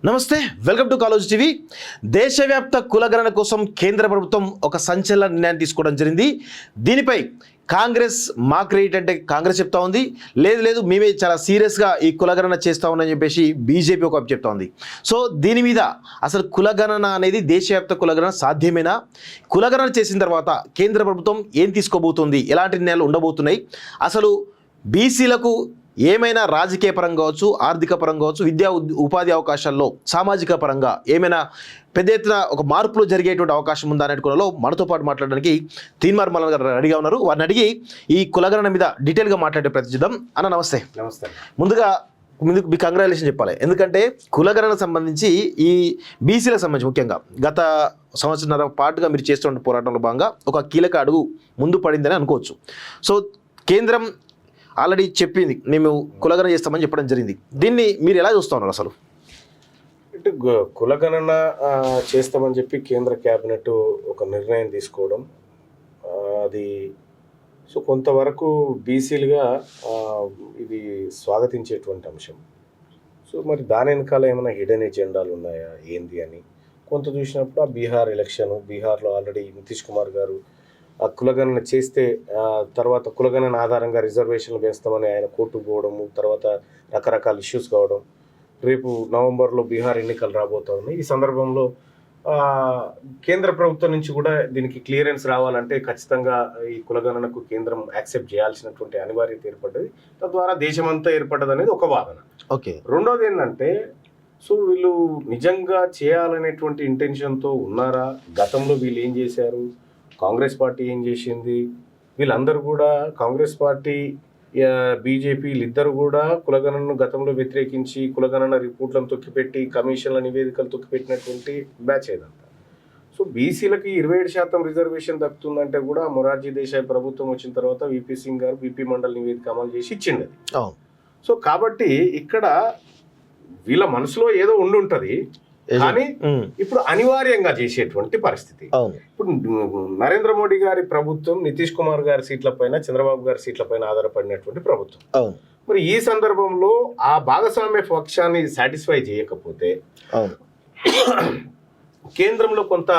నమస్తే, welcome to college TV. దేశవ్యాప్త కులగణన కోసం కేంద్ర ప్రభుత్వం ఒక సంచలన నిర్ణయం తీసుకోవడం జరిగింది. దీనిపై కాంగ్రెస్ మాకు రేట్ అంటే కాంగ్రెస్ చెప్తా ఉంది, లేదు మేమే చాలా సీరియస్గా ఈ కులగణన చేస్తా ఉన్నామని చెప్పేసి బీజేపీ ఒక చెప్తా ఉంది. సో దీని మీద అసలు కులగణన అనేది దేశవ్యాప్త కులగణన సాధ్యమేనా? కులగణన చేసిన తర్వాత కేంద్ర ప్రభుత్వం ఏం తీసుకోబోతుంది, ఎలాంటి నిర్ణయాలు ఉండబోతున్నాయి, అసలు బీసీలకు ఏమైనా రాజకీయ పరంగా కావచ్చు, ఆర్థిక పరంగా కావచ్చు, విద్యా ఉపాధి అవకాశాల్లో సామాజిక పరంగా ఏమైనా పెద్ద ఎత్తున ఒక మార్పులు జరిగేటువంటి అవకాశం ఉందా అనే కోణంలో మనతో పాటు మాట్లాడడానికి తీన్మార్ మల్లన్న గారు రెడీగా ఉన్నారు. వారిని అడిగి ఈ కులగణన మీద డీటెయిల్గా మాట్లాడే ప్రయత్నిద్దాం. అన్న నమస్తే. నమస్తే. ముందుగా మీ కంగ్రాచులేషన్ చెప్పాలి, ఎందుకంటే కులగణన సంబంధించి ఈ బీసీలకు సంబంధించి ముఖ్యంగా గత సంవత్సరాల పాటుగా మీరు చేస్తున్న పోరాటంలో భాగంగా ఒక కీలక అడుగు ముందు పడిందని అనుకోవచ్చు. సో కేంద్రం ఆల్రెడీ చెప్పింది, మేము కులగణన చేస్తామని చెప్పడం జరిగింది. దీన్ని మీరు ఎలా చూస్తూ ఉన్నారు? అసలు అంటే కులగణన చేస్తామని చెప్పి కేంద్ర క్యాబినెట్ ఒక నిర్ణయం తీసుకోవడం, అది సో కొంతవరకు బీసీలుగా ఇది స్వాగతించేటువంటి అంశం. సో మరి దాని వెనకాల ఏమైనా హిడెన్ ఎజెండాలు ఉన్నాయా ఏంది అని కొంత చూసినప్పుడు ఆ బీహార్ ఎలక్షన్, బీహార్లో ఆల్రెడీ నితీష్ కుమార్ గారు ఆ కులగణన చేస్తే తర్వాత కులగణన ఆధారంగా రిజర్వేషన్లు పెంచుతామని ఆయన కోర్టుకు పోవడము, తర్వాత రకరకాల ఇష్యూస్ కావడం, రేపు నవంబర్లో బీహార్ ఎన్నికలు రాబోతా ఉన్నాయి. ఈ సందర్భంలో కేంద్ర ప్రభుత్వం నుంచి కూడా దీనికి క్లియరెన్స్ రావాలంటే ఖచ్చితంగా ఈ కులగణనకు కేంద్రం యాక్సెప్ట్ చేయాల్సినటువంటి అనివార్యత ఏర్పడ్డది. తద్వారా దేశమంతా ఏర్పడ్డది అనేది ఒక వాదన. ఓకే. రెండోది ఏంటంటే, సో వీళ్ళు నిజంగా చేయాలనేటువంటి ఇంటెన్షన్తో ఉన్నారా? గతంలో వీళ్ళు ఏం చేశారు, కాంగ్రెస్ పార్టీ ఏం చేసింది, వీళ్ళందరూ కూడా కాంగ్రెస్ పార్టీ బీజేపీ ఇద్దరు కూడా కులగణనను గతంలో వ్యతిరేకించి కులగణన రిపోర్ట్లను తొక్కిపెట్టి కమిషన్ల నివేదికలు తొక్కిపెట్టినటువంటి బ్యాచ్ ఏదంతా. సో బీసీలకి 27% రిజర్వేషన్ దక్కుతుందంటే కూడా మొరార్జీ దేశాయ్ ప్రభుత్వం వచ్చిన తర్వాత విపి సింగ్ గారు బీపీ మండల్ నివేదిక అమలు చేసి ఇచ్చింది. సో కాబట్టి ఇక్కడ వీళ్ళ మనసులో ఏదో ఉండుంటది, కానీ ఇప్పుడు అనివార్యంగా చేసేటువంటి పరిస్థితి. ఇప్పుడు నరేంద్ర మోడీ గారి ప్రభుత్వం నితీష్ కుమార్ గారి సీట్ల పైన, చంద్రబాబు గారి సీట్ల పైన ఆధారపడినటువంటి ప్రభుత్వం. మరి ఈ సందర్భంలో ఆ భాగస్వామ్య పక్షాన్ని సాటిస్ఫై చేయకపోతే కేంద్రంలో కొంత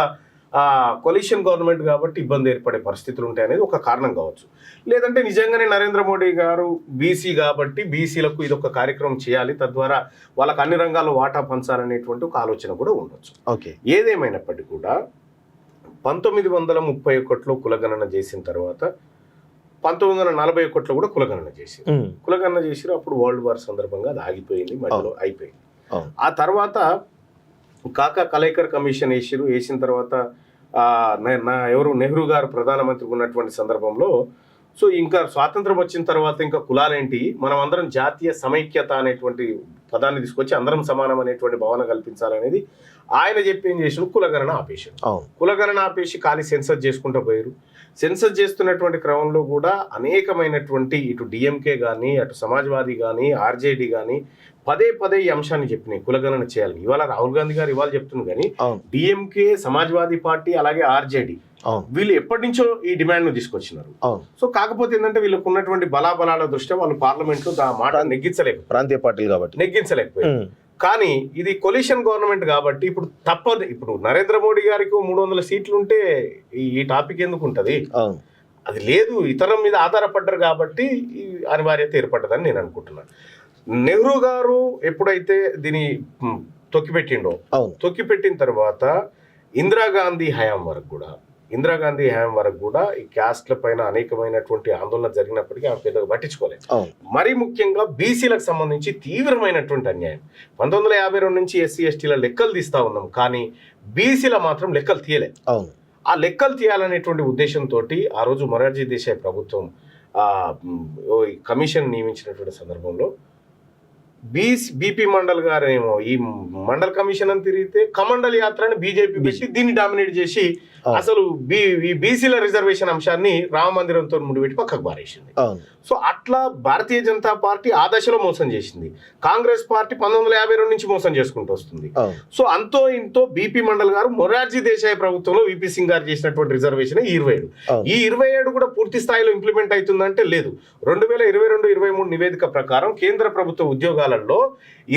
కొలిషన్ గవర్నమెంట్ కాబట్టి ఇబ్బంది ఏర్పడే పరిస్థితులు ఉంటాయనేది ఒక కారణం కావచ్చు. లేదంటే నిజంగానే నరేంద్ర మోడీ గారు బీసీ కాబట్టి బీసీలకు ఇది ఒక కార్యక్రమం చేయాలి, తద్వారా వాళ్ళకి అన్ని రంగాల్లో వాటా పంచాలనేటువంటి ఒక ఆలోచన కూడా ఉండొచ్చు. ఓకే. ఏదేమైనప్పటికీ కూడా 1931లో కులగణన చేసిన తర్వాత 1941లో కూడా కులగణన చేసిరు. అప్పుడు వరల్డ్ వార్ సందర్భంగా అది ఆగిపోయింది, మధ్యలో అయిపోయింది. ఆ తర్వాత కాకా కలేకర్ కమిషన్ వేసిన తర్వాత ఎవరు నెహ్రూ గారు ప్రధానమంత్రి ఉన్నటువంటి సందర్భంలో, సో ఇంకా స్వాతంత్రం వచ్చిన తర్వాత ఇంకా కులాలేంటి, మనం అందరం జాతీయ సమైక్యత అనేటువంటి పదాన్ని తీసుకొచ్చి అందరం సమానం అనేటువంటి భావన కల్పించాలనేది ఆయన చెప్పి ఏం చేసిన కులగణన ఆపేశారు. కులగణన ఆపేసి ఖాళీ సెన్సస్ చేసుకుంటూ పోయారు. సెన్సస్ చేస్తున్నటువంటి క్రమంలో కూడా అనేకమైనటువంటి ఇటు డిఎంకే కానీ, అటు సమాజ్వాదీ కానీ, ఆర్జేడీ కానీ పదే ఈ అంశాన్ని చెప్పినాయి, కులగణన చేయాలని. ఇవాళ రాహుల్ గాంధీ గారు ఇవాళ చెప్తున్నారు, కానీ డిఎంకే, సమాజ్వాదీ పార్టీ అలాగే ఆర్జేడీ వీళ్ళు ఎప్పటి నుంచో ఈ డిమాండ్ ను తీసుకొచ్చినారు. సో కాకపోతే ఏంటంటే వీళ్ళకు ఉన్నటువంటి బలాబలాల దృష్ట్యా వాళ్ళు పార్లమెంట్ లో ఆ మాట ప్రాంతీయ పార్టీలు కాబట్టి నెగ్గించలేకపోయారు. కానీ ఇది కొలిషన్ గవర్నమెంట్ కాబట్టి ఇప్పుడు తప్పదు. ఇప్పుడు నరేంద్ర మోడీ గారికి 300 సీట్లు ఉంటే ఈ టాపిక్ ఎందుకు ఉంటది? అది లేదు, ఇతరం మీద ఆధారపడ్డారు కాబట్టి ఈ అనివార్యత ఏర్పడ్డదని నేను అనుకుంటున్నాను. నెహ్రూ గారు ఎప్పుడైతే దీన్ని తొక్కిపెట్టిన తర్వాత ఇందిరాగాంధీ హయాం వరకు కూడా ఈ క్యాస్ట్ల పైన అనేకమైనటువంటి ఆందోళన జరిగినప్పటికీ ఆమె పెద్దగా పట్టించుకోలేదు. మరి ముఖ్యంగా బీసీలకు సంబంధించి తీవ్రమైనటువంటి అన్యాయం. 1952 నుంచి ఎస్సీ ఎస్టీల లెక్కలు తీస్తా ఉన్నాం, కానీ బీసీల మాత్రం లెక్కలు తీయలేదు. ఆ లెక్కలు తీయాలనేటువంటి ఉద్దేశంతో ఆ రోజు మొరార్జీ దేశాయ్ ప్రభుత్వం కమిషన్ నియమించినటువంటి సందర్భంలో బీపీ మండల్ గారేమో ఈ మండల్ కమిషన్ అని తిరిగితే కమండల్ యాత్రని బీజేపీ పెట్టి దీన్ని డామినేట్ చేసి అసలు బీసీల రిజర్వేషన్ అంశాన్ని రామ మందిరంతో ముడిపెట్టి పక్కకు పారేసింది. సో అట్లా భారతీయ జనతా పార్టీ ఆ దశలో మోసం చేసింది. కాంగ్రెస్ పార్టీ 1952 నుంచి మోసం చేసుకుంటూ వస్తుంది. సో అంతో ఇంతో బీపీ మండల్ గారు మొరార్జీ దేశాయ్ ప్రభుత్వంలో విపి సింగ్ గారు చేసినటువంటి రిజర్వేషన్ 27. ఈ 27 కూడా పూర్తి స్థాయిలో ఇంప్లిమెంట్ అవుతుందంటే లేదు. 2022-23 నివేదిక ప్రకారం కేంద్ర ప్రభుత్వ ఉద్యోగాల వర్గాలలో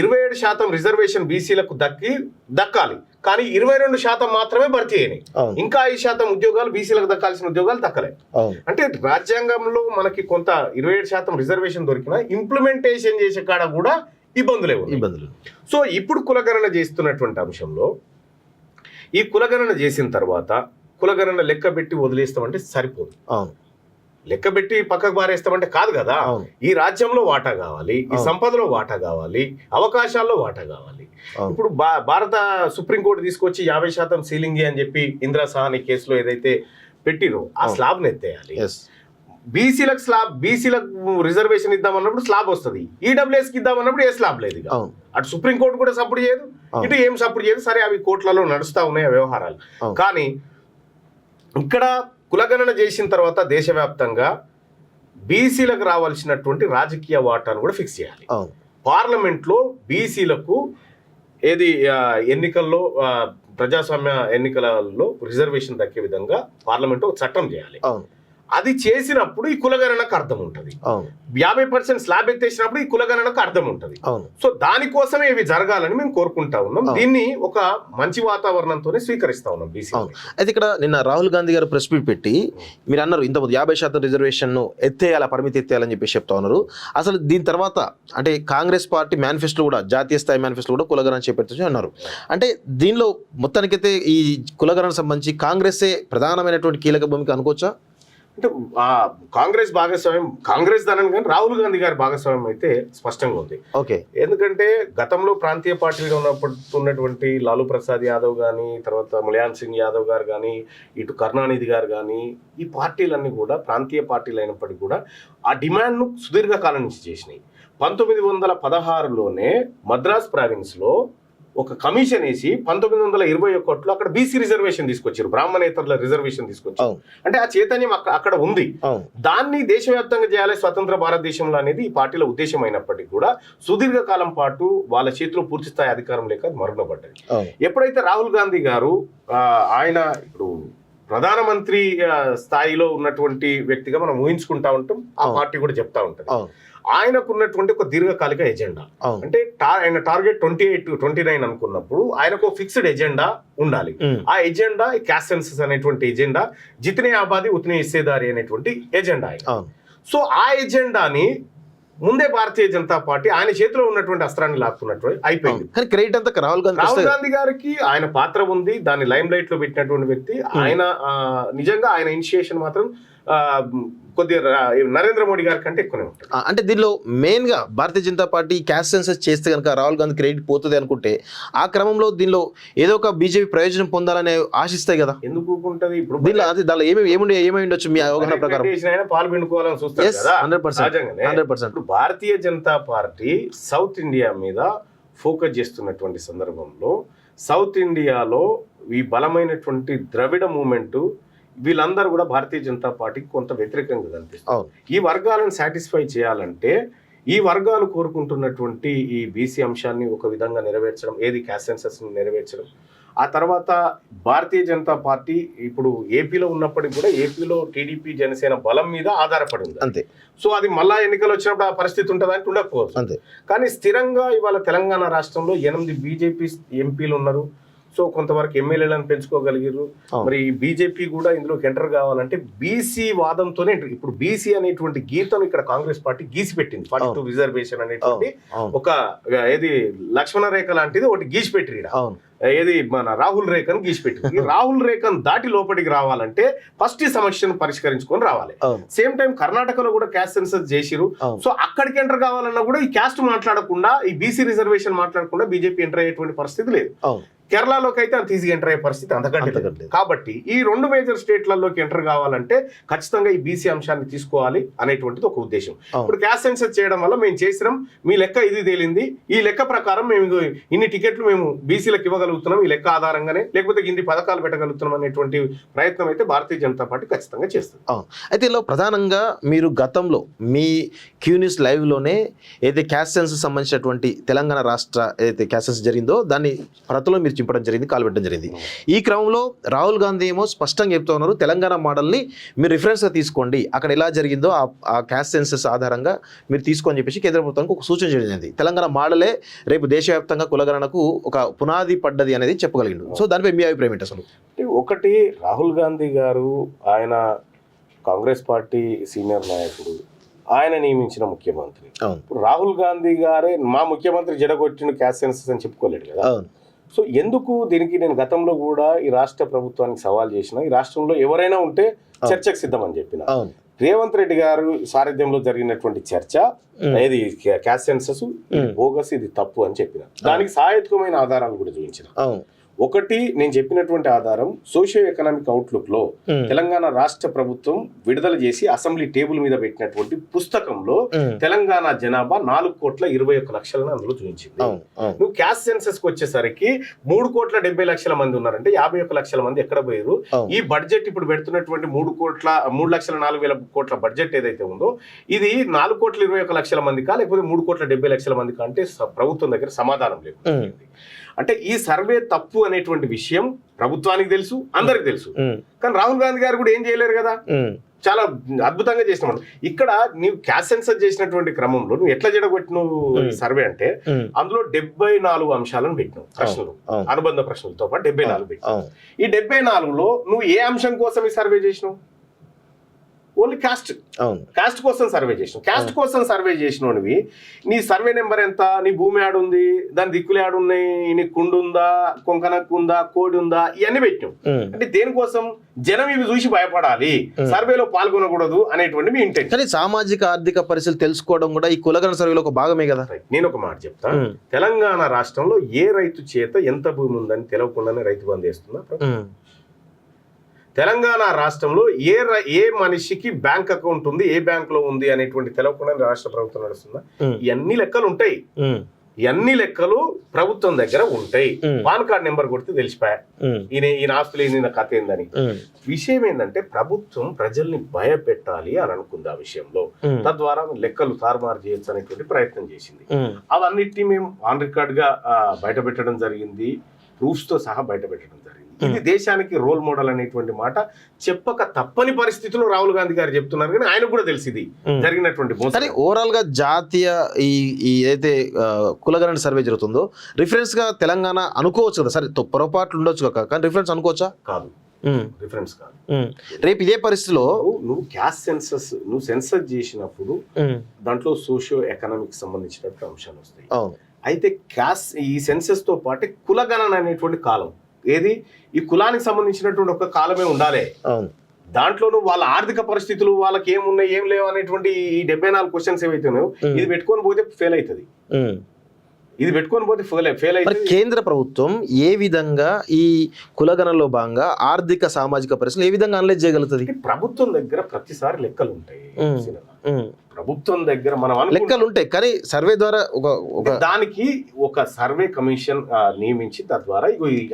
27% రిజర్వేషన్ బీసీలకు దక్కాలి, కానీ 22% మాత్రమే భర్తీ అయినాయి. ఇంకా 5% ఉద్యోగాలు బీసీలకు దక్కాల్సిన ఉద్యోగాలు దక్కలేదు. అంటే రాజ్యాంగంలో మనకి కొంత 27% రిజర్వేషన్ దొరికినా ఇంప్లిమెంటేషన్ చేసే కాడ కూడా ఇబ్బందులు. సో ఇప్పుడు కులగణన చేస్తున్నటువంటి అంశంలో ఈ కులగణన చేసిన తర్వాత కులగణన లెక్క పెట్టి వదిలేస్తామంటే సరిపోదు. లెక్క పెట్టి పక్కకు పారేస్తామంటే కాదు కదా. ఈ రాజ్యంలో వాటా కావాలి, ఈ సంపదలో వాటా కావాలి, అవకాశాల్లో వాటా కావాలి. ఇప్పుడు భారత సుప్రీంకోర్టు తీసుకొచ్చి 50% సీలింగ్ అని చెప్పి ఇందిరా సహాని కేసులో ఏదైతే పెట్టిరో ఆ స్లాబ్ ఎత్తేయాలి. బీసీలకు రిజర్వేషన్ ఇద్దామన్నప్పుడు స్లాబ్ వస్తుంది, ఈడబ్ల్యూఎస్ కి ఇద్దామన్నప్పుడు ఏ స్లాబ్ లేదు. అటు సుప్రీంకోర్టు కూడా సపోర్ట్ చేయదు, ఇటు ఏం సపోర్ట్ చేయదు. సరే అవి కోర్టులలో నడుస్తా ఉన్నాయి ఆ వ్యవహారాలు. కానీ ఇక్కడ కులగణన చేసిన తర్వాత దేశవ్యాప్తంగా బీసీలకు రావాల్సినటువంటి రాజకీయ వాటాను కూడా ఫిక్స్ చేయాలి. పార్లమెంట్లో బీసీలకు ఎన్నికల్లో ప్రజాస్వామ్య ఎన్నికలలో రిజర్వేషన్ దక్కే విధంగా పార్లమెంట్ ఒక చట్టం చేయాలి. అది చేసినప్పుడు ఈ కులగణనకు అర్థం ఉంటుంది. 50% స్లాబ్ ఎత్తేసినప్పుడు ఈ కులగణనకు అర్థం ఉంటుంది. సో దానికోసమే ఇవి జరగాలని మేము కోరుకుంటా ఉన్నాం. దీన్ని ఒక మంచి వాతావరణంతోనే స్వీకరిస్తా ఉన్నాం బీసీ. అయితే ఇక్కడ నిన్న రాహుల్ గాంధీ గారు ప్రెస్ మీట్ పెట్టి మీరు అన్నారు ఇంతకుముందు 50% రిజర్వేషన్ ఎత్తేయాలి, పరిమితి ఎత్తేయాలని చెప్పి చెప్తా ఉన్నారు. అసలు దీని తర్వాత అంటే కాంగ్రెస్ పార్టీ మేనిఫెస్టో కూడా, జాతీయ స్థాయి మేనిఫెస్టో కూడా కులగణన చేపట్టచ్చు అన్నారు. అంటే దీనిలో మొత్తానికైతే ఈ కులగణన సంబంధించి కాంగ్రెసే ప్రధానమైనటువంటి కీలక భూమిక అనుకోవచ్చా? అంటే కాంగ్రెస్ భాగస్వామ్యం, కాంగ్రెస్ దాని కానీ రాహుల్ గాంధీ గారి భాగస్వామ్యం అయితే స్పష్టంగా ఉంది. ఎందుకంటే గతంలో ప్రాంతీయ పార్టీలుగా ఉన్నటువంటి లాలూ ప్రసాద్ యాదవ్ కానీ, తర్వాత ములాయం సింగ్ యాదవ్ గారు కానీ, ఇటు కరుణానిధి గారు కానీ, ఈ పార్టీలన్నీ కూడా ప్రాంతీయ పార్టీలు అయినప్పటికీ కూడా ఆ డిమాండ్ను సుదీర్ఘకాలం నుంచి చేసినాయి. 1916లోనే మద్రాస్ ప్రావిన్స్లో ఒక కమిషన్ వేసి 1921లో అక్కడ బీసీ రిజర్వేషన్ తీసుకొచ్చారు, బ్రాహ్మణేతరుల రిజర్వేషన్ తీసుకొచ్చారు. అంటే ఆ చైతన్యం అక్కడ ఉంది. దాన్ని దేశవ్యాప్తంగా చేయాలి స్వతంత్ర భారతదేశంలో అనేది ఈ పార్టీల ఉద్దేశం అయినప్పటికీ కూడా సుదీర్ఘకాలం పాటు వాళ్ళ చేతిలో పూర్తి స్థాయి అధికారం లేక మరుగునపడ్డది. ఎప్పుడైతే రాహుల్ గాంధీ గారు ఆయన ఇప్పుడు ప్రధానమంత్రి స్థాయిలో ఉన్నటువంటి వ్యక్తిగా మనం ఊహించుకుంటా ఉంటాం, ఆ పార్టీ కూడా చెప్తా ఉంటుంది. ఆయనకున్నటువంటి ఒక దీర్ఘకాలిక ఎజెండా అంటే ఆయన టార్గెట్ 28-29 అనుకున్నప్పుడు ఆయనకు ఫిక్స్డ్ ఎజెండా ఉండాలి. ఆ ఎజెండా క్యాస్ట్ సెన్సస్ అనేటువంటి ఎజెండా, జితనే ఆబాది ఉతనే హిస్సేదారి అనేటువంటి ఎజెండా. సో ఆ ఎజెండాని ముందే భారతీయ జనతా పార్టీ ఆయన చేతిలో ఉన్నటువంటి అస్త్రాన్ని లాక్కున్నట్టు అయిపోయింది. క్రెడిట్ అంతా రాహుల్ గాంధీ గారికి ఆయన పాత్ర ఉంది, దాన్ని లైమ్ లైట్ లో పెట్టినటువంటి వ్యక్తి ఆయన. నిజంగా ఆయన ఇనిషియేషన్ మాత్రం కొద్దిగా నరేంద్ర మోడీ గారి కంటే ఎక్కువనే ఉంటుంది. అంటే దీనిలో మెయిన్ గా Bharatiya Janata party caste census చేస్తే కనుక రాహుల్ గాంధీ క్రెడిట్ పోతుంది అనుకుంటే, ఆ క్రమంలో దీనిలో ఏదో ఒక బీజేపీ ప్రయోజనం పొందాలని ఆశిస్తాయి కదా. ఎందుకు ఉంటుంది ఇప్పుడు దానిలో ఏమై ఉండొచ్చు మీ అవగాహన ప్రకారం? పాల్గొనుకోవాలని చూస్తారు కదా. 100%. Bharatiya Janata party south India మీద ఫోకస్ చేస్తున్నటువంటి సందర్భంలో సౌత్ ఇండియాలో ఈ బలమైనటువంటి ద్రవిడ మూవ్మెంట్ వీళ్ళందరూ కూడా భారతీయ జనతా పార్టీకి కొంత వ్యతిరేకంగా కనిపిస్తుంది. ఈ వర్గాలను సాటిస్ఫై చేయాలంటే ఈ వర్గాలు కోరుకుంటున్నటువంటి ఈ బీసీ అంశాన్ని ఒక విధంగా నెరవేర్చడం, క్యాస్ట్ సెన్సస్ నెరవేర్చడం. ఆ తర్వాత భారతీయ జనతా పార్టీ ఇప్పుడు ఏపీలో ఉన్నప్పటికీ కూడా ఏపీలో టీడీపీ జనసేన బలం మీద ఆధారపడి ఉంది అంతే. సో అది మళ్ళా ఎన్నికలు వచ్చినప్పుడు ఆ పరిస్థితి ఉంటుంది అంటే ఉండకపోవచ్చు అంతే. కానీ స్థిరంగా ఇవాళ తెలంగాణ రాష్ట్రంలో 8 బీజేపీ ఎంపీలు ఉన్నారు. సో కొంతవరకు ఎమ్మెల్యేలను పెంచుకోగలిగారు. మరి బీజేపీ కూడా ఇందులోకి ఎంటర్ కావాలంటే బీసీ వాదంతోనే. ఇప్పుడు బీసీ అనేటువంటి గీతను ఇక్కడ కాంగ్రెస్ పార్టీ గీసి పెట్టింది. 42 రిజర్వేషన్ అనేటువంటి ఒక లక్ష్మణ రేఖ లాంటిది ఒకటి గీసి పెట్టింది. మన రాహుల్ రేఖను గీసిపెట్టింది. రాహుల్ రేఖను దాటి లోపలికి రావాలంటే ఫస్ట్ ఈ సమస్యను పరిష్కరించుకొని రావాలి. సేమ్ టైం కర్ణాటకలో కూడా క్యాస్ట్ సెన్సస్ చేసిరు. సో అక్కడికి ఎంటర్ కావాలన్నా కూడా ఈ క్యాస్ట్ మాట్లాడకుండా, ఈ బీసీ రిజర్వేషన్ మాట్లాడకుండా బీజేపీ ఎంటర్ అయ్యేటువంటి పరిస్థితి లేదు. కేరళలోకి అయితే అంత ఈజీగా ఎంటర్ అయ్యే పరిస్థితి అంతకంటే. కాబట్టి ఈ 2 మేజర్ స్టేట్లలోకి ఎంటర్ కావాలంటే ఖచ్చితంగా ఈ బీసీ అంశాన్ని తీసుకోవాలి అనేటువంటిది ఒక ఉద్దేశం. ఇప్పుడు క్యాస్ట్ సెన్సస్ చేయడం వల్ల మేము చేసినాం, మీ లెక్క ఇది తేలింది, ఈ లెక్క ప్రకారం మేము ఇన్ని టికెట్లు మేము బీసీలకు ఇవ్వగలుగుతున్నాం, ఈ లెక్క ఆధారంగానే, లేకపోతే ఇన్ని పథకాలు పెట్టగలుగుతున్నాం అనేటువంటి ప్రయత్నం అయితే భారతీయ జనతా పార్టీ ఖచ్చితంగా చేస్తుంది. అయితే ఇలా ప్రధానంగా మీరు గతంలో మీ క్యూ న్యూస్ లైవ్లోనే ఏదైతే క్యాస్ట్ సెన్సస్ సంబంధించినటువంటి తెలంగాణ రాష్ట్ర ఏదైతే క్యాస్ట్ సెన్సస్ జరిగిందో దాన్ని ప్రతిలో మీరు చింపడం జరిగింది, కాలు పెట్టడం జరిగింది. ఈ క్రమంలో రాహుల్ గాంధీ ఏమో స్పష్టంగా చెప్తా ఉన్నారు, తెలంగాణ మోడల్ని మీరు రిఫరెన్స్గా తీసుకోండి, అక్కడ ఎలా జరిగిందో ఆ క్యాస్ట్ సెన్సస్ ఆధారంగా మీరు తీసుకోని చెప్పేసి కేంద్ర ప్రభుత్వానికి ఒక సూచన చేయడం జరిగింది. తెలంగాణ మోడలే రేపు దేశవ్యాప్తంగా కులగణనకు ఒక పునాది పడ్డది అనేది చెప్పగలిగిండు. సో దానిపై మీ అభిప్రాయం ఏంటి అసలు? ఒకటి, రాహుల్ గాంధీ గారు ఆయన కాంగ్రెస్ పార్టీ సీనియర్ నాయకుడు, ఆయన నియమించిన ముఖ్యమంత్రి. ఇప్పుడు రాహుల్ గాంధీ గారే మా ముఖ్యమంత్రి జడగొట్టిన క్యాస్ట్ సెన్సస్ అని చెప్పుకోలేడు కదా. సో ఎందుకు దీనికి నేను గతంలో కూడా ఈ రాష్ట్ర ప్రభుత్వానికి సవాల్ చేసిన, ఈ రాష్ట్రంలో ఎవరైనా ఉంటే చర్చకు సిద్ధమని చెప్పిన. రేవంత్ రెడ్డి గారు సారథ్యంలో జరిగినటువంటి చర్చ ఏది క్యాస్ట్ సెన్సస్ బోగస్, ఇది తప్పు అని చెప్పిన. దానికి సహాయకమైన ఆధారాలు కూడా చూపించిన. ఒకటి, నేను చెప్పినటువంటి ఆధారం సోషియో ఎకనామిక్ అవుట్లుక్ లో తెలంగాణ రాష్ట్ర ప్రభుత్వం విడుదల చేసి అసెంబ్లీ టేబుల్ మీద పెట్టినటువంటి పుస్తకంలో తెలంగాణ జనాభా 4,21,00,000 అందులో చూపించింది. నువ్వు క్యాస్ట్ సెన్సస్ కి వచ్చేసరికి 3,70,00,000 మంది ఉన్నారంటే 51,00,000 మంది ఎక్కడ పోయారు? ఈ బడ్జెట్ ఇప్పుడు పెడుతున్నటువంటి 3,04,000 బడ్జెట్ ఏదైతే ఉందో ఇది 4,21,00,000 మందికా లేకపోతే 3,70,00,000 మందికా అంటే ప్రభుత్వం దగ్గర సమాధానం లేదు. అంటే ఈ సర్వే తప్పు అనేటువంటి విషయం ప్రభుత్వానికి తెలుసు, అందరికి తెలుసు. కానీ రాహుల్ గాంధీ గారు కూడా ఏం చేయలేరు కదా, చాలా అద్భుతంగా చేసినాడు. ఇక్కడ నీవు క్యాస్ట్ సెన్సస్ చేసినటువంటి క్రమంలో నువ్వు ఎట్లా జడగొట్టినవు సర్వే అంటే అందులో 74 అంశాలను పెట్టినావు, ప్రశ్నలు, అనుబంధ ప్రశ్నలతో పాటు 74 పెట్టినావు. ఈ 74లో నువ్వు ఏ అంశం కోసం ఈ సర్వే చేసినావు? ఓన్లీ క్యాస్ట్ కోసం సర్వే చేసినావు. క్యాస్ట్ కోసం సర్వే చేసినవి నీ సర్వే నెంబర్ ఎంత, నీ భూమి ఆడుంది, దాని దిక్కులు ఆడున్నాయి, నీ కుండు ఉందా, కొంకనక్కు ఉందా, కోడి ఉందా, ఇవన్నీ పెట్టినావు. అంటే దేనికోసం? జనం ఇవి చూసి భయపడాలి, సర్వేలో పాల్గొనకూడదు అనేటువంటి మీ ఇంటెన్షన్. కానీ సామాజిక ఆర్థిక పరిస్థితులు తెలుసుకోవడం కూడా ఈ కులగణన సర్వేలో ఒక భాగమే కదా. నేను ఒక మాట చెప్తా, తెలంగాణ రాష్ట్రంలో ఏ రైతు చేత ఎంత భూమి ఉందని తెలవకుండానే రైతు బంధు వేస్తున్నా? తెలంగాణ రాష్ట్రంలో ఏ మనిషికి బ్యాంక్ అకౌంట్ ఉంది, ఏ బ్యాంక్ లో ఉంది అనేటువంటి తెలవకుండా రాష్ట్ర ప్రభుత్వం నడుస్తుందా? ఇవన్నీ లెక్కలు ఉంటాయి, ఇవన్నీ లెక్కలు ప్రభుత్వం దగ్గర ఉంటాయి. పాన్ కార్డ్ నెంబర్ కొడితే తెలిసిపోయా ఈయన ఆస్తులు ఈయన కథ ఏందని. విషయం ఏంటంటే ప్రభుత్వం ప్రజల్ని భయపెట్టాలి అని అనుకుంది ఆ విషయంలో, తద్వారా లెక్కలు తారుమారు చేయొచ్చు అనేటువంటి ప్రయత్నం చేసింది. అవన్నిటినీ మేము ఆన్ రికార్డ్ గా బయట పెట్టడం జరిగింది, ప్రూఫ్స్ తో సహా బయట పెట్టడం జరిగింది. ఇది దేశానికి రోల్ మోడల్ అనేటువంటి మాట చెప్పక తప్పని పరిస్థితుల్లో రాహుల్ గాంధీ గారు చెప్తున్నారు. కానీ ఆయనకు కూడా తెలిసింది జరిగినటువంటి మోసం. ఓవరాల్ గా జాతీయ ఈ ఏదైతే కులగణన సర్వే జరుగుతుందో రిఫరెన్స్ గా తెలంగాణ అనుకోవచ్చు కదా. సరే పొరపాట్లు ఉండొచ్చు కానీ రిఫరెన్స్ అనుకోవచ్చా? కాదు, రిఫరెన్స్ కాదు. రేపు ఇదే పరిస్థితిలో నువ్వు క్యాస్ట్ సెన్సస్ నువ్వు సెన్సస్ చేసినప్పుడు దాంట్లో సోషియో ఎకనామిక్ సంబంధించినటువంటి అంశాలు వస్తాయి. అయితే ఈ సెన్సస్ తో పాటు కులగణన అనేటువంటి కాలం ఏది, ఈ కులానికి సంబంధించినటువంటి ఒక కాలమే ఉండాలి. దాంట్లోనూ వాళ్ళ ఆర్థిక పరిస్థితులు, వాళ్ళకి ఏమున్నాయి ఏం లేవు అనేటువంటి ఈ 74 క్వశ్చన్స్ ఏవైతే ఉన్నాయో ఇది పెట్టుకొని పోతే ఫెయిల్ అవుతుంది. ఇది పెట్టుకొని పోతే ఫెయిల్ అవుతుంది. కేంద్ర ప్రభుత్వం ఏ విధంగా ఈ కులగణనలో భాగంగా ఆర్థిక సామాజిక పరిస్థితులు ఏ విధంగా అనలైజ్ చేయగలుగుతుంది? ప్రభుత్వం దగ్గర ప్రతిసారి లెక్కలు ఉంటాయి. ప్రభుత్వం దగ్గర మనం లెక్కలు ఉంటాయి, కానీ సర్వే ద్వారా దానికి ఒక సర్వే కమిషన్ నియమించి తద్వారా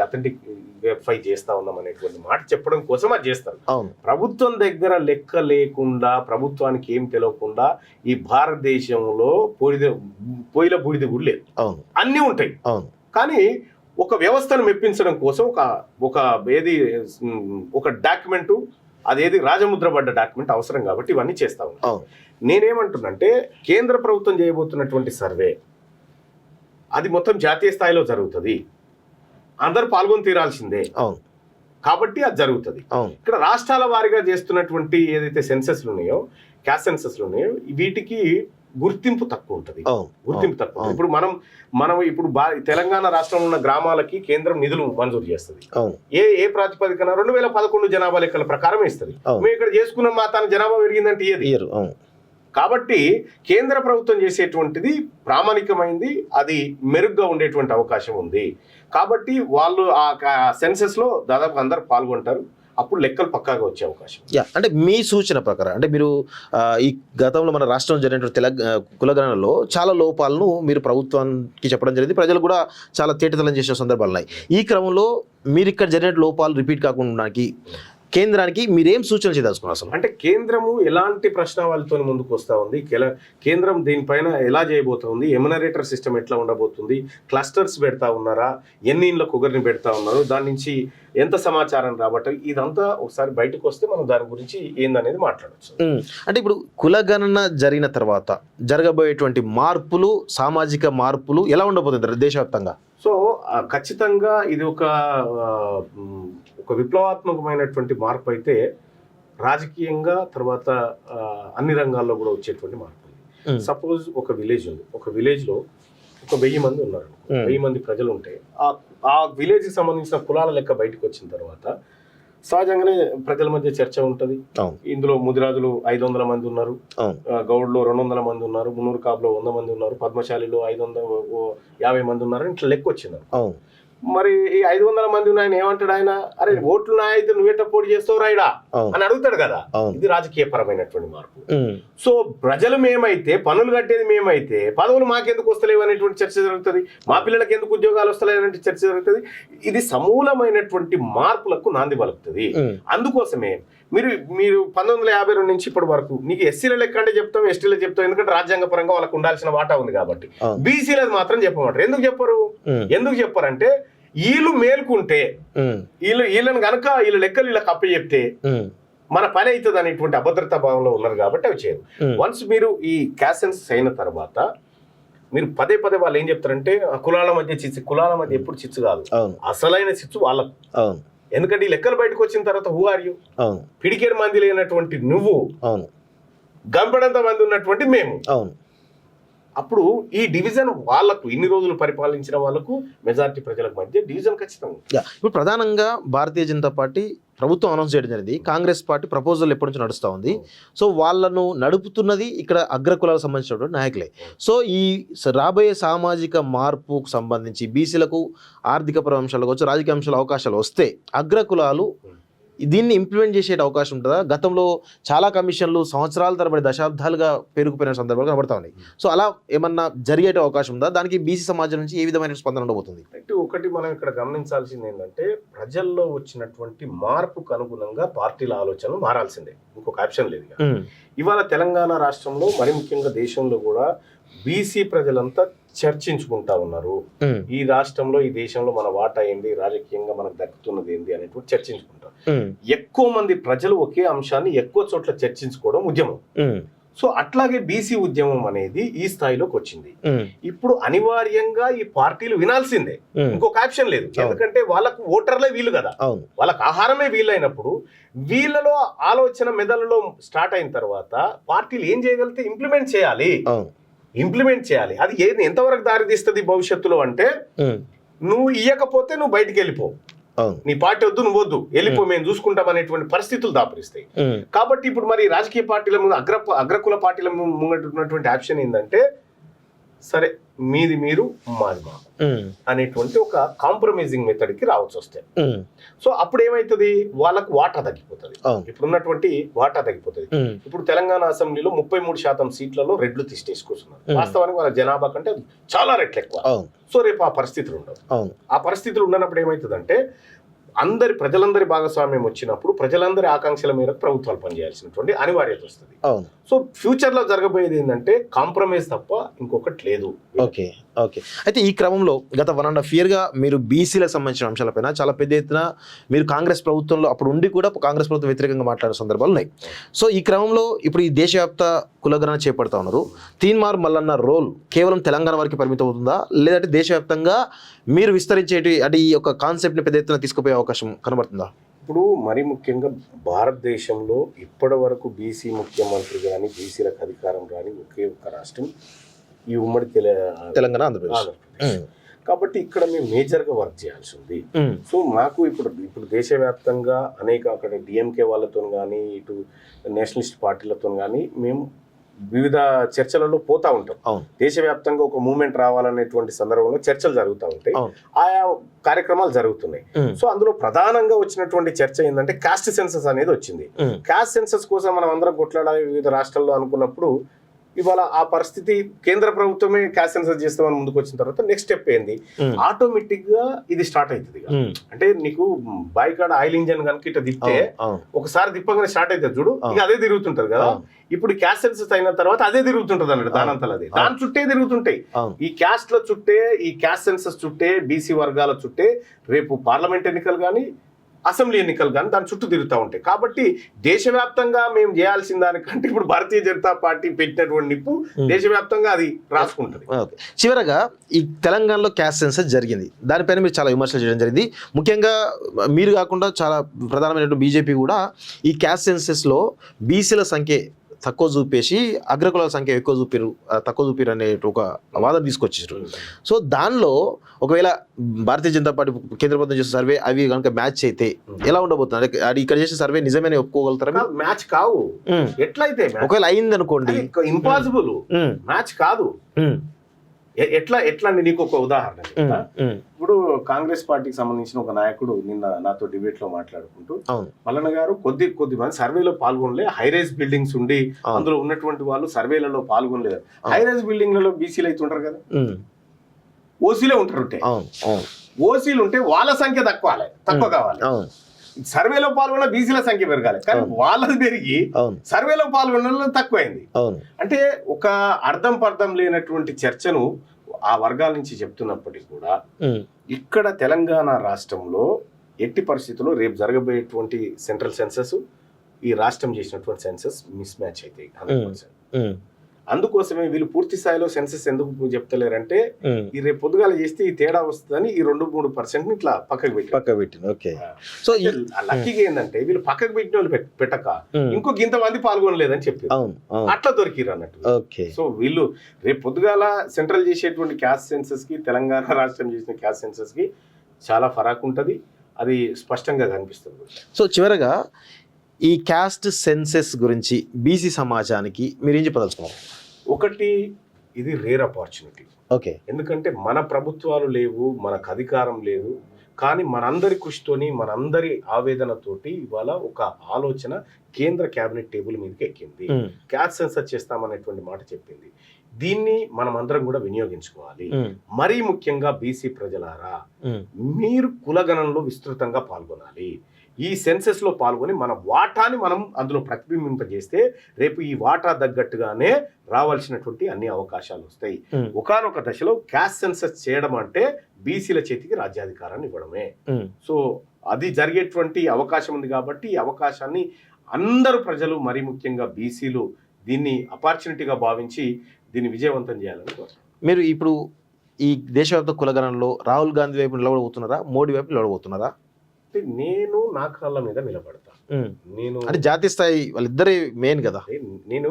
అథెంటిక్ వెరిఫై చేస్తా ఉన్నాం అనేటువంటి మాట చెప్పడం కోసం అది చేస్తారు. ప్రభుత్వం దగ్గర లెక్క లేకుండా, ప్రభుత్వానికి ఏం తెలియకుండా ఈ భారతదేశంలో పొయ్యిల బూడిద కూడా లేదు, అన్నీ ఉంటాయి. కానీ ఒక వ్యవస్థను మెప్పించడం కోసం ఒక డాక్యుమెంటు, అదేది రాజముద్ర పడ్డ డాక్యుమెంట్ అవసరం కాబట్టి ఇవన్నీ చేస్తా ఉన్నాం. నేనేమంటున్నంటే కేంద్ర ప్రభుత్వం చేయబోతున్నటువంటి సర్వే అది మొత్తం జాతీయ స్థాయిలో జరుగుతుంది, అందరూ పాల్గొని తీరాల్సిందే కాబట్టి అది జరుగుతుంది. ఇక్కడ రాష్ట్రాల వారీగా చేస్తున్నటువంటి ఏదైతే సెన్సస్లు ఉన్నాయో, క్యాస్ట్ సెన్సస్లు ఉన్నాయో, వీటికి గుర్తింపు తక్కువ ఉంటుంది. ఇప్పుడు మనం ఇప్పుడు తెలంగాణ రాష్ట్రంలో ఉన్న గ్రామాలకి కేంద్రం నిధులు మంజూరు చేస్తుంది. ఏ ప్రాతిపదికన 2011 జనాభా లెక్కల ప్రకారం ఇస్తుంది. మేము ఇక్కడ చేసుకున్న మాతాన జనాభా పెరిగిందంటే ఇయ్యరు. కాబట్టి కేంద్ర ప్రభుత్వం చేసేటువంటిది ప్రామాణికమైంది, అది మెరుగ్గా ఉండేటువంటి అవకాశం ఉంది. కాబట్టి వాళ్ళు ఆ సెన్సస్ లో దాదాపు అందరు పాల్గొంటారు, అప్పుడు లెక్కలు పక్కాగా వచ్చే అవకాశం. అంటే మీ సూచన ప్రకారం, అంటే మీరు ఈ గతంలో మన రాష్ట్రంలో జరిగినటువంటి కులగణనలో చాలా లోపాలను మీరు ప్రభుత్వానికి చెప్పడం జరిగింది, ప్రజలు కూడా చాలా తేటతెల్లం చేసిన సందర్భాలు ఉన్నాయి. ఈ క్రమంలో మీరు ఇక్కడ జరిగిన లోపాలు రిపీట్ కాకుండా కేంద్రానికి మీరేం సూచన చేయదలుచుకున్నారు అసలు? అంటే కేంద్రము ఎలాంటి ప్రశ్నావళితో ముందుకు వస్తూ ఉంది, కేంద్రం దీనిపైన ఎలా చేయబోతుంది, ఎమ్యునరేటర్ సిస్టమ్ ఎట్లా ఉండబోతుంది, క్లస్టర్స్ పెడతా ఉన్నారా, ఎన్ని ఇండ్లకు ఒకరిని పెడతా ఉన్నారు, దాని నుంచి ఎంత సమాచారం రాబట్టాలి, ఇదంతా ఒకసారి బయటకు వస్తే మనం దాని గురించి ఏందనేది మాట్లాడచ్చు. అంటే ఇప్పుడు కులగణన జరిగిన తర్వాత జరగబోయేటువంటి మార్పులు, సామాజిక మార్పులు ఎలా ఉండబోతుంది దేశవ్యాప్తంగా? సో ఖచ్చితంగా ఇది ఒక విప్లవాత్మకమైనటువంటి మార్పు అయితే రాజకీయంగా తర్వాత అన్ని రంగాల్లో కూడా వచ్చేటువంటి మార్పు. సపోజ్ ఒక విలేజ్ ఉంది, ఒక విలేజ్ లో ఒక 1000 మంది ఉన్నారు, 1000 మంది ప్రజలు ఉంటే ఆ విలేజ్ కి సంబంధించిన కులాల లెక్క బయటకు వచ్చిన తర్వాత సహజంగానే ప్రజల మధ్య చర్చ ఉంటది. ఇందులో ముదిరాజులు 500 మంది ఉన్నారు, గౌడ్లో 200 మంది ఉన్నారు, మున్నూరు కాపులో 100 మంది ఉన్నారు, పద్మశాలిలో 550 మంది ఉన్నారు, ఇట్లా లెక్క వచ్చింది. మరి ఈ 500 మంది ఆయన ఏమంటాడు, ఆయన అరే ఓట్లు అయితే నువ్వేట పోటీ చేస్తావు రాయిడా అని అడుగుతాడు కదా. ఇది రాజకీయ పరమైనటువంటి మార్పు. సో ప్రజలు మేమైతే, పనులు కట్టేది మేమైతే, పదవులు మాకెందుకు వస్తలేవు అనేటువంటి చర్చ జరుగుతుంది, మా పిల్లలకి ఎందుకు ఉద్యోగాలు వస్తలేవు అనే చర్చ జరుగుతుంది. ఇది సమూలమైనటువంటి మార్పులకు నాంది పలుకుతుంది. అందుకోసమే మీరు 1952 నుంచి ఇప్పటి వరకు నీకు ఎస్సీల లెక్క అంటే చెప్తాం, ఎస్టీలో చెప్తాం, ఎందుకంటే రాజ్యాంగ పరంగా వాళ్ళకు ఉండాల్సిన వాటా ఉంది కాబట్టి. బీసీలది మాత్రం చెప్పమంటారు. ఎందుకు చెప్పారంటే వీళ్ళు మేల్కుంటే, వీళ్ళని కనుక వీళ్ళ లెక్కలు వీళ్ళకి అప్ప చెప్తే మన పని అవుతుంది అనేటువంటి అభద్రతా భావంలో ఉన్నారు కాబట్టి అవి చేయరు. వన్స్ మీరు ఈ క్యాస్ట్ సెన్సస్ అయిన తర్వాత మీరు పదే వాళ్ళు ఏం చెప్తారంటే కులాల మధ్య చిచ్చు, కులాల మధ్య ఎప్పుడు చిచ్చు కాదు, అసలైన చిచ్చు వాళ్ళకు. ఎందుకంటే ఈ లెక్కలు బయటకు వచ్చిన తర్వాత హూ ఆర్ యూ, పిడికేడు మంది లేనటువంటి నువ్వు, గంపెడంత మంది ఉన్నటువంటి మేము. అప్పుడు ఈ డివిజన్ వాళ్ళకు, ఇన్ని రోజులు పరిపాలించిన వాళ్ళకు, మెజారిటీ ప్రజలకు మధ్య డివిజన్ ఖచ్చితంగా. ఇప్పుడు ప్రధానంగా భారతీయ జనతా పార్టీ ప్రభుత్వం అనౌన్స్ చేయడం జరిగింది, కాంగ్రెస్ పార్టీ ప్రపోజల్ ఎప్పటి నుంచి నడుస్తూ ఉంది. సో వాళ్ళను నడుపుతున్నది ఇక్కడ అగ్రకులాలకు సంబంధించినటువంటి నాయకులే. సో ఈ రాబోయే సామాజిక మార్పుకు సంబంధించి బీసీలకు ఆర్థికపర అంశాలు కావచ్చు, రాజకీయ అంశాల అవకాశాలు వస్తే అగ్రకులాలు దీన్ని ఇంప్లిమెంట్ చేసే అవకాశం ఉంటుందా? గతంలో చాలా కమిషన్లు సంవత్సరాల తరబడి దశాబ్దాలుగా పెరిగిపోయిన సందర్భాలు కనబడతా ఉన్నాయి. సో అలా ఏమన్నా జరిగే అవకాశం ఉందా? దానికి బీసీ సమాజం నుంచి ఏ విధమైన స్పందన ఉండబోతుంది? ఒకటి మనం ఇక్కడ గమనించాల్సింది ఏంటంటే ప్రజల్లో వచ్చినటువంటి మార్పుకు అనుగుణంగా పార్టీల ఆలోచనలు మారాల్సిందే, ఇంకొక ఆప్షన్ లేదు. ఇవాళ తెలంగాణ రాష్ట్రంలో, మరి ముఖ్యంగా దేశంలో కూడా బీసీ ప్రజలంతా చర్చించుకుంటా ఉన్నారు. ఈ రాష్ట్రంలో, ఈ దేశంలో మన వాటా ఏంది, రాజకీయంగా మనకు దక్కుతున్నది ఏంది అనేటువంటి చర్చించుకుంటారు. ఎక్కువ మంది ప్రజలు ఒకే అంశాన్ని ఎక్కువ చోట్ల చర్చించుకోవడం ఉద్యమం. సో అట్లాగే బీసీ ఉద్యమం అనేది ఈ స్థాయిలోకి వచ్చింది. ఇప్పుడు అనివార్యంగా ఈ పార్టీలు వినాల్సిందే, ఇంకొక ఆప్షన్ లేదు. ఎందుకంటే వాళ్ళకు ఓటర్లే వీళ్ళు కదా, వాళ్ళకు ఆహారమే వీళ్ళైనప్పుడు వీళ్ళలో ఆలోచన మెదడులో స్టార్ట్ అయిన తర్వాత పార్టీలు ఏం చేయగలిగితే ఇంప్లిమెంట్ చేయాలి. అది ఏది ఎంతవరకు దారితీస్తుంది భవిష్యత్తులో అంటే, నువ్వు ఇయ్యకపోతే నువ్వు బయటికి వెళ్ళిపో, నీ పార్టీ వద్దు, నువ్వు వద్దు, వెళ్ళిపో, మేము చూసుకుంటాం అనేటువంటి పరిస్థితులు దాపరిస్తాయి. కాబట్టి ఇప్పుడు మరి రాజకీయ పార్టీల ముందు, అగ్రకుల పార్టీల ముందున్నటువంటి ఆప్షన్ ఏంటంటే, సరే మీది మీరు, మాది మాకు అనేటువంటి ఒక కాంప్రమైజింగ్ మెథడ్ కి రావచ్చు వస్తే. సో అప్పుడు ఏమైతుంది, వాళ్ళకు వాటా తగ్గిపోతుంది, ఇప్పుడున్నటువంటి వాటా తగ్గిపోతుంది. ఇప్పుడు తెలంగాణ అసెంబ్లీలో 33% సీట్లలో రెడ్లు తీసేసుకొస్తున్నారు. వాస్తవానికి వాళ్ళ జనాభా కంటే చాలా రెట్లు ఎక్కువ. సో రేపు ఆ పరిస్థితులు ఉండవు. ఆ పరిస్థితులు ఉండనప్పుడు ఏమవుతుందంటే, ప్రజలందరి భాగస్వామ్యం వచ్చినప్పుడు ప్రజలందరి ఆకాంక్షల మేరకు ప్రభుత్వాలు పనిచేయాల్సినటువంటి అనివార్యత వస్తుంది. సో ఫ్యూచర్ లో జరగబోయేది ఏంటంటే కాంప్రమైజ్ తప్ప ఇంకొకటి లేదు. ఓకే. అయితే ఈ క్రమంలో గత 1.5 year మీరు బీసీలకు సంబంధించిన అంశాలపైన చాలా పెద్ద ఎత్తున మీరు కాంగ్రెస్ ప్రభుత్వంలో అప్పుడు ఉండి కూడా కాంగ్రెస్ ప్రభుత్వం వ్యతిరేకంగా మాట్లాడే సందర్భాలు ఉన్నాయి. సో ఈ క్రమంలో ఇప్పుడు ఈ దేశవ్యాప్త కులగణన చేపడతా ఉన్నారు. తీన్మార్ మల్లన్న రోల్ కేవలం తెలంగాణ వరకు పరిమితం అవుతుందా, లేదంటే దేశవ్యాప్తంగా మీరు విస్తరించేటి అంటే ఈ యొక్క కాన్సెప్ట్ని పెద్ద ఎత్తున తీసుకుపోయే అవకాశం కనబడుతుందా? ఇప్పుడు మరి ముఖ్యంగా భారతదేశంలో ఇప్పటి వరకు బీసీ ముఖ్యమంత్రి కానీ, బీసీలకు అధికారం కానీ ఒకే ఒక్క రాష్ట్రం ఈ ఉమ్మడి తెలంగాణ, ఆంధ్రప్రదేశ్. కాబట్టి ఇక్కడ మేము మేజర్గా వర్క్ చేయాల్సి ఉంది. సో మాకు ఇప్పుడు దేశవ్యాప్తంగా అనేక అక్కడ డిఎంకే వాళ్ళతో కానీ, ఇటు నేషనలిస్ట్ పార్టీలతో కానీ మేము వివిధ చర్చలలో పోతా ఉంటాం. దేశవ్యాప్తంగా ఒక మూవ్మెంట్ రావాలనేటువంటి సందర్భంలో చర్చలు జరుగుతూ ఉంటాయి, ఆయా కార్యక్రమాలు జరుగుతున్నాయి. సో అందులో ప్రధానంగా వచ్చినటువంటి చర్చ ఏంటంటే కాస్ట్ సెన్సస్ అనేది వచ్చింది. కాస్ట్ సెన్సస్ కోసం మనం అందరం కొట్లాడాలి వివిధ రాష్ట్రాల్లో అనుకున్నప్పుడు ఇవాళ ఆ పరిస్థితి కేంద్ర ప్రభుత్వమే క్యాస్ట్ సెన్సస్ చేస్తామని ముందుకు వచ్చిన తర్వాత నెక్స్ట్ స్టెప్ ఏంది, ఆటోమేటిక్ గా ఇది స్టార్ట్ అవుతుంది ఇక. అంటే నీకు బైకాడ ఆయిల్ ఇంజన్ కనుక ఇట్లా తిప్పితే ఒకసారి తిప్పగానే స్టార్ట్ అవుతుంది చూడు, ఇక అదే తిరుగుతుంటది కదా. ఇప్పుడు క్యాస్ట్ సెన్సస్ అయిన తర్వాత అదే తిరుగుతుంటది అన్నట్టు, దానంతలు అదే దాని చుట్టే తిరుగుతుంటాయి. ఈ క్యాస్ట్ ల చుట్టే, ఈ క్యాస్ట్ సెన్సస్ చుట్టే, బీసీ వర్గాల చుట్టే రేపు పార్లమెంట్ ఎన్నికలు కానీ అసెంబ్లీ ఎన్నికలు కానీ దాని చుట్టూ తిరుగుతూ ఉంటాయి. కాబట్టి దేశవ్యాప్తంగా మేము చేయాల్సిన దానికంటే ఇప్పుడు భారతీయ జనతా పార్టీ పెట్టినటువంటి నిప్పు దేశవ్యాప్తంగా అది రాసుకుంటుంది. చివరగా ఈ తెలంగాణలో క్యాస్ట్ సెన్సస్ జరిగింది, దానిపైన మీరు చాలా విమర్శలు చేయడం జరిగింది. ముఖ్యంగా మీరు కాకుండా చాలా ప్రధానమైనటువంటి బీజేపీ కూడా ఈ క్యాస్ట్ సెన్సెస్లో బీసీల సంఖ్య తక్కువ చూపేసి అగ్రకులాల సంఖ్య తక్కువ చూపిరు అనే ఒక వాదన తీసుకొచ్చారు. సో దానిలో ఒకవేళ భారతీయ జనతా పార్టీ కేంద్ర ప్రభుత్వం చేసిన సర్వే అవి కనుక మ్యాచ్ అయితే ఎలా ఉండబోతుంది? అది ఇక్కడ చేసిన సర్వే నిజమేనే ఒప్పుకోగలుగుతారా? మ్యాచ్ కావు. ఎట్లయితే ఒకవేళ అయింది అనుకోండి, ఇంపాసిబుల్, మ్యాచ్ కాదు. ఎట్లా నీకు ఒక ఉదాహరణ, ఇప్పుడు కాంగ్రెస్ పార్టీకి సంబంధించిన ఒక నాయకుడు నిన్న నాతో డిబేట్ లో మాట్లాడుకుంటూ, మల్లన్న గారు కొద్ది మంది సర్వేలో పాల్గొనలే, హైరైజ్ బిల్డింగ్స్ ఉండి అందులో ఉన్నటువంటి వాళ్ళు సర్వేలలో పాల్గొనలేదు. హైరైజ్ బిల్డింగ్లలో బీసీలు అయితే ఉంటారు కదా, ఓసీలే ఉంటారు. ఓసీలు ఉంటే వాళ్ళ సంఖ్య తక్కువ కావాలి. సర్వేలో పాల్గొన్న బీసీల సంఖ్య పెరగాలి, కానీ వాళ్ళది పెరిగి సర్వేలో పాల్గొన్న తక్కువైంది. అంటే ఒక అర్థం పర్థం లేనటువంటి చర్చను ఆ వర్గాల నుంచి చెప్తున్నప్పటికీ కూడా ఇక్కడ తెలంగాణ రాష్ట్రంలో ఎట్టి పరిస్థితుల్లో రేపు జరగబోయేటువంటి సెంట్రల్ సెన్సస్, ఈ రాష్ట్రం చేసినటువంటి సెన్సస్ మిస్ మ్యాచ్ అవుతాయి 100%. అందుకోసమే వీళ్ళు పూర్తి స్థాయిలో సెన్సస్ ఎందుకు చెప్తలేరంటే ఈ రేపు పొద్దుగాల చేస్తే ఈ తేడా వస్తుందని ఈ 2-3% ఇట్లా పక్కకు పెట్టి. ఓకే. సో లక్కీగా ఏంటంటే వీళ్ళు పక్కకు పెట్టిన వాళ్ళు పెట్టక ఇంకొక ఇంతమంది పాల్గొనలేదని చెప్పి అట్లా దొరికిరు అన్నట్టు. సో వీళ్ళు రేపు పొద్దుగాల సెంట్రల్ చేసేటువంటి క్యాస్ట్ సెన్సస్ కి తెలంగాణ రాష్ట్రం చేసిన క్యాస్ట్ సెన్సస్ కి చాలా ఫరాక్ ఉంటది, అది స్పష్టంగా కనిపిస్తుంది. సో చివరగా ఈ క్యాస్ట్ సెన్సెస్ గురించి బీసీ సమాజానికి మీరు ఏం చెప్పదలుచుకున్నారు? ఒకటి, ఇది రేర్ ఆపర్చునిటీ. ఓకే. ఎందుకంటే మన ప్రభుత్వాలు లేవు, మనకు అధికారం లేదు, కానీ మనందరి కృషితోని మనందరి ఆవేదనతోటి ఇవాళ ఒక ఆలోచన కేంద్ర కేబినెట్ టేబుల్ మీదకి ఎక్కింది. క్యాస్ట్ సెన్సస్ చేస్తామనేటువంటి మాట చెప్పింది. దీన్ని మనం అందరం కూడా వినియోగించుకోవాలి. మరీ ముఖ్యంగా బీసీ ప్రజలారా, మీరు కులగణంలో విస్తృతంగా పాల్గొనాలి. ఈ సెన్సెస్ లో పాల్గొని మన వాటాని మనం అందులో ప్రతిబింబింపజేస్తే రేపు ఈ వాటా తగ్గట్టుగానే రావాల్సినటువంటి అన్ని అవకాశాలు వస్తాయి. ఒకానొక దశలో క్యాస్ట్ సెన్సస్ చేయడం అంటే బీసీల చేతికి రాజ్యాధికారాన్ని ఇవ్వడమే. సో అది జరిగేటువంటి అవకాశం ఉంది. కాబట్టి ఈ అవకాశాన్ని అందరు ప్రజలు, మరీ ముఖ్యంగా బీసీలు దీన్ని ఆపర్చునిటీగా భావించి దీన్ని విజయవంతం చేయాలని కోరుతున్నాను. మీరు ఇప్పుడు ఈ దేశవ్యాప్త కులగణంలో రాహుల్ గాంధీ వైపు నిలబడబోతున్నారా, మోడీ వైపు నిలబడబోతున్నారా? నేను నా కాళ్ళ మీద నిలబడతా. నేను అంటే జాతీయ స్థాయి వాళ్ళిద్దరే మెయిన్ కదా. నేను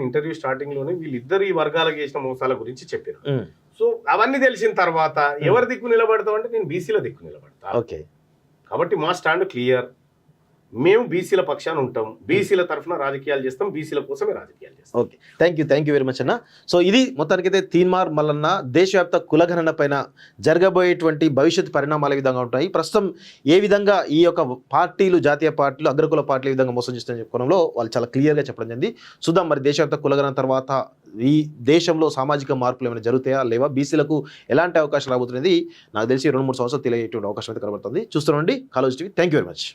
ఇంటర్వ్యూ స్టార్టింగ్ లోనే వీళ్ళిద్దరు ఈ వర్గాలకు చేసిన మోసాల గురించి చెప్పాను. సో అవన్నీ తెలిసిన తర్వాత ఎవరి దిక్కు నిలబడతాం అంటే నేను బీసీల దిక్కు నిలబడతా. ఓకే. కాబట్టి మా స్టాండ్ క్లియర్. మేము బీసీల పక్షాన ఉంటాం, బీసీల తరఫున రాజకీయాలు చేస్తాం, బీసీల కోసమే రాజకీయాలు చేస్తాం. Okay, thank you very much అన్న. సో ఇది మొత్తానికైతే తీన్మార్ మల్లన్న దేశవ్యాప్త కులగణన పైన జరగబోయేటువంటి భవిష్యత్ పరిణామాలు ఏ విధంగా ఉంటాయి, ప్రస్తుతం ఏ విధంగా ఈ యొక్క పార్టీలు, జాతీయ పార్టీలు, అగ్రకుల పార్టీలు ఏ విధంగా మోసం చేస్తాయని చెప్పుకోవడంలో వాళ్ళు చాలా క్లియర్గా చెప్పడం జరిగింది. చూద్దాం మరి దేశవ్యాప్త కులగణన తర్వాత ఈ దేశంలో సామాజిక మార్పులు ఏమైనా జరుగుతాయా లేవా, బీసీలకు ఎలాంటి అవకాశాలు రాబోతున్నది నాకు తెలిసి 2-3 సంవత్సరాలు తెలియజేటువంటి అవకాశం అయితే కనబడుతుంది. చూస్తున్నాండి college TV. Thank you very much.